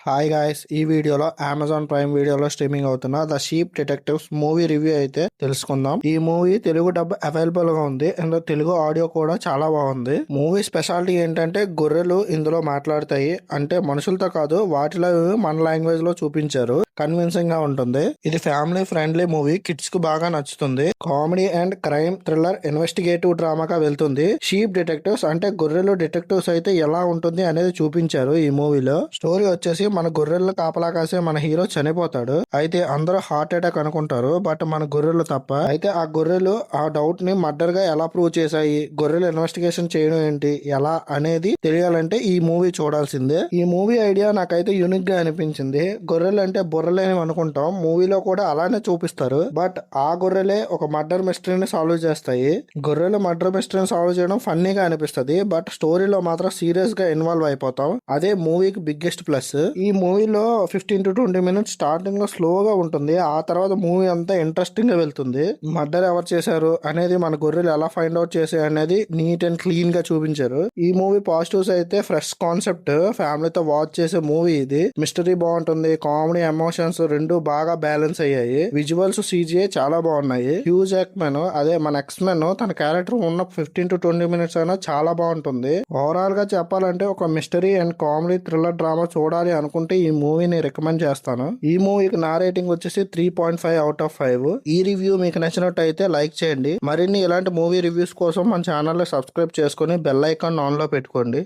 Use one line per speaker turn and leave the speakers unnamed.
Hi guys, ఈ వీడియోలో Amazon prime వీడియోలో స్ట్రీమింగ్ అవుతున్న the sheep detectives movie review అయితే తెలుసుకుందాం. ఈ మూవీ తెలుగు డబ్ అవైలబుల్ గా ఉంది అండ్ తెలుగు ఆడియో కూడా చాలా బాగుంది. మూవీ స్పెషాలిటీ ఏంటంటే గొర్రెలు ఇందులో మాట్లాడతాయి, అంటే మనుషులతో కాదు, వాటిలో మన లాంగ్వేజ్ లో చూపించారు. కన్విన్సింగ్ గా ఉంటుంది. ఇది ఫ్యామిలీ ఫ్రెండ్లీ మూవీ, కిడ్స్ కు బాగా నచ్చుతుంది. Comedy and crime thriller investigative డ్రామాగా వెళ్తుంది. షీప్ డిటెక్టివ్స్ అంటే గొర్రెలు డిటెక్టివ్స్ అయితే ఎలా ఉంటుంది అనేది చూపించారు. ఈ మూవీలో స్టోరీ వచ్చేసి మన గొర్రెలను కాపలా కాసే మన హీరో చనిపోతాడు. అయితే అందరూ హార్ట్ అటాక్ అనుకుంటారు, బట్ మన గొర్రెలు తప్ప. అయితే ఆ గొర్రెలు ఆ డౌట్ ని మర్డర్ గా ఎలా ప్రూవ్ చేశాయి, గొర్రెలు ఇన్వెస్టిగేషన్ చేయడం ఏంటి, ఎలా అనేది తెలియాలంటే ఈ మూవీ చూడాల్సిందే. ఈ మూవీ ఐడియా నాకైతే యూనిక్ గా అనిపించింది. గొర్రెలు అంటే బుర్రలేని అనుకుంటాం, మూవీలో కూడా అలానే చూపిస్తారు, బట్ ఆ గొర్రెలే ఒక మర్డర్ మిస్టరీని సాల్వ్ చేస్తాయి. గొర్రెలు మర్డర్ మిస్టరీని సాల్వ్ చేయడం ఫన్నీగా అనిపిస్తుంది, బట్ స్టోరీలో మాత్రం సీరియస్ గా ఇన్వాల్వ్ అయిపోతాం. అదే మూవీకి బిగ్గెస్ట్ ప్లస్. ఈ మూవీలో 15 to 20 మినిట్స్ స్టార్టింగ్ లో స్లోగా ఉంటుంది, ఆ తర్వాత మూవీ అంతా ఇంట్రెస్టింగ్ గా వెళ్తుంది. మర్డర్ ఎవరు చేశారు అనేది, మన గొర్రెలు ఎలా ఫైండ్ అవుట్ చేసాయి అనేది నీట్ అండ్ క్లీన్ గా చూపించారు. ఈ మూవీ పాజిటివ్స్ అయితే ఫ్రెష్ కాన్సెప్ట్, ఫ్యామిలీతో వాచ్ చేసే మూవీ ఇది. మిస్టరీ బాగుంటుంది, కామెడీ ఎమోషన్స్ రెండు బాగా బ్యాలెన్స్ అయ్యాయి. విజువల్స్ CGI చాలా బాగున్నాయి. హ్యూ జాక్మన్ అదే మన ఎక్స్మెన్ తన క్యారెక్టర్ ఉన్న 15 to 20 మినిట్స్ అయినా చాలా బాగుంటుంది. ఓవరాల్ గా చెప్పాలంటే ఒక mystery and comedy thriller drama చూడాలి అనుకుంటే ఈ మూవీని రికమెండ్ చేస్తాను. ఈ మూవీకి నా రేటింగ్ వచ్చేసి 3.5/5. ఈ రివ్యూ మీకు నచ్చినట్టు అయితే లైక్ చేయండి. మరిన్ని ఇలాంటి మూవీ రివ్యూస్ కోసం మన ఛానల్ సబ్స్క్రైబ్ చేసుకుని బెల్ ఐకాన్ ఆన్ లో పెట్టుకోండి.